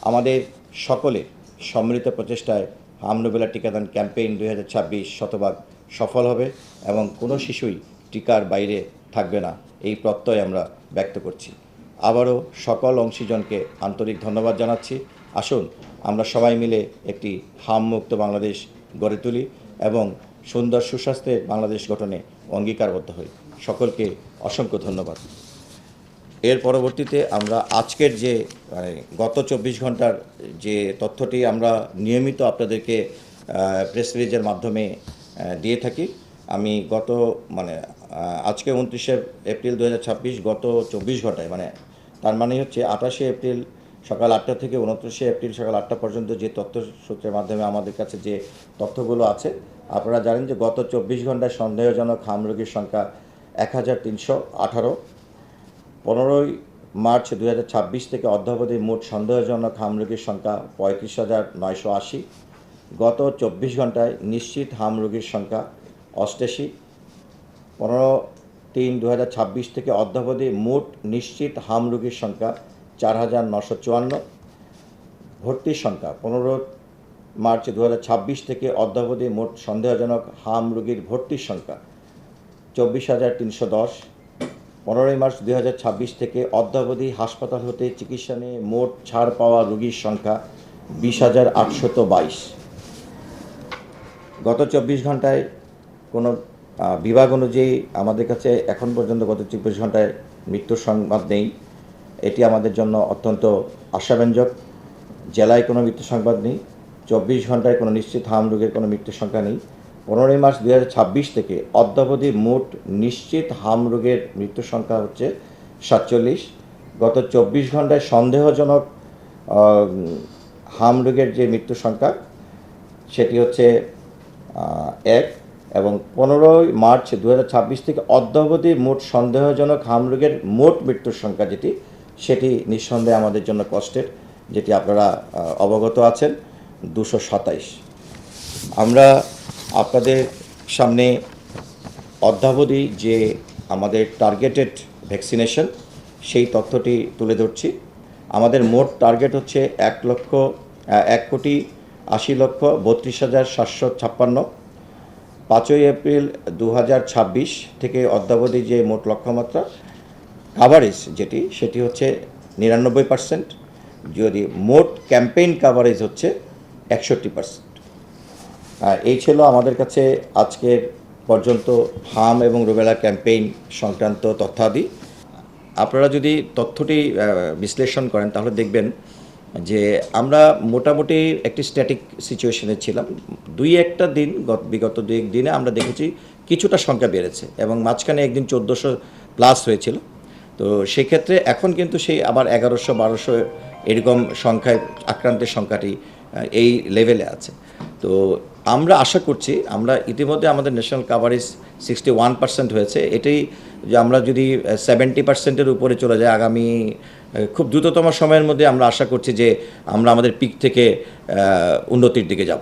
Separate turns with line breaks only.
আমাদের সকলের সম্মিলিত প্রচেষ্টায় হাম রুবেলা টিকাদান ক্যাম্পেইন 2026 শতভাগ সফল হবে এবং কোনো শিশুই টিকার বাইরে থাকবে না, এই প্রত্যয় আমরা ব্যক্ত করছি। আবারও সকল অংশীজনকে আন্তরিক ধন্যবাদ জানাচ্ছি। আসুন আমরা সবাই মিলে একটি হামমুক্ত বাংলাদেশ গড়ে তুলি এবং সুন্দর সুস্বাস্থ্যের বাংলাদেশ গঠনে অঙ্গীকারবদ্ধ হই। সকলকে অসংখ্য ধন্যবাদ। এর পরবর্তীতে আমরা আজকের যে গত 24 ঘন্টার যে তথ্যটি আমরা নিয়মিত আপনাদেরকে প্রেস রিলিজের মাধ্যমে দিয়ে থাকি। আমি আজকে 29শে এপ্রিল 2026 গত 24 ঘন্টায় তার মানে হচ্ছে 28শে এপ্রিল সকাল 8টা থেকে 29শে এপ্রিল সকাল 8টা পর্যন্ত যে তথ্য সূত্রের মাধ্যমে আমাদের কাছে যে তথ্যগুলো আছে, আপনারা জানেন যে গত 24 ঘন্টায় সন্দেহজনক হাম রোগীর সংখ্যা 1318। 15ই মার্চ 2026 থেকে অদ্যাবধি মোট সন্দেহজনক হাম রোগীর সংখ্যা 35,980। গত 24 ঘন্টায় নিশ্চিত হাম রোগীর সংখ্যা 88। 15/3/2026 থেকে অদ্যাবধি মোট নিশ্চিত হাম রোগীর সংখ্যা 4,954। ভর্তির সংখ্যা 15 মার্চ 2026 থেকে অদ্যাবধি মোট সন্দেহজনক হাম রোগীর ভর্তির সংখ্যা 24,310। 15ই মার্চ 2026 থেকে অদ্যাবধি হাসপাতাল হতে চিকিৎসা নিয়ে মোট ছাড় পাওয়া রোগীর সংখ্যা 20,822। গত 24 ঘন্টায় কোনো বিভাগ অনুযায়ী আমাদের কাছে এখন পর্যন্ত গত 24 ঘন্টায় মৃত্যুর সংবাদ নেই। এটি আমাদের জন্য অত্যন্ত আশাব্যঞ্জক। জেলায় কোনো মৃত্যু সংবাদ নেই। 24 ঘন্টায় কোনো নিশ্চিত হাম রোগের কোনো মৃত্যুর সংখ্যা নেই। 15ই মার্চ 2026 থেকে অদ্যাবধি মোট নিশ্চিত হাম রোগের মৃত্যুর সংখ্যা হচ্ছে 47। গত 24 ঘন্টায় সন্দেহজনক হাম রোগের যে মৃত্যুর সংখ্যা সেটি হচ্ছে 1 এবং 15ই মার্চ 2026 থেকে অদ্যাবধি মোট সন্দেহজনক হাম রোগের মোট মৃত্যুর সংখ্যা সেটি নিঃসন্দেহে আমাদের জন্য কষ্টের, যেটি আপনারা অবগত আছেন, 227। আমরা আপনাদের সামনে অদ্যাবধি যে আমাদের টার্গেটেড ভ্যাকসিনেশন সেই তথ্যটি তুলে ধরছি। আমাদের মোট টার্গেট হচ্ছে 1,80,32,756। 5ই এপ্রিল 2026 থেকে অদ্যাবধি যে মোট লক্ষ্যমাত্রা কাভারেজ সেটি হচ্ছে 99%। যদি মোট ক্যাম্পেইন কাভারেজ হচ্ছে 61%। এই ছিল আমাদের কাছে আজকের পর্যন্ত হাম এবং রুবেলা ক্যাম্পেইন সংক্রান্ত তথ্যাদি। আপনারা যদি তথ্যটি বিশ্লেষণ করেন তাহলে দেখবেন যে আমরা মোটামুটি একটি স্ট্যাটিক সিচুয়েশনে ছিলাম। একটা দিন বিগত 2-1 দিনে আমরা দেখেছি কিছুটা সংখ্যা বেড়েছে এবং মাঝখানে একদিন 1400 প্লাস হয়েছিল। তো সেক্ষেত্রে এখন কিন্তু সেই আবার 1100-1200 এরকম সংখ্যায় আক্রান্তের সংখ্যাটি এই লেভেলে আছে। তো আমরা আশা করছি আমরা ইতিমধ্যে আমাদের ন্যাশনাল কাভারেজ 61% হয়েছে। এটাই যে আমরা যদি 70%-এর উপরে চলে যাই আগামী খুব দ্রুততম সময়ের মধ্যে আমরা আশা করছি যে আমরা আমাদের পিক থেকে উন্নতির দিকে যাব।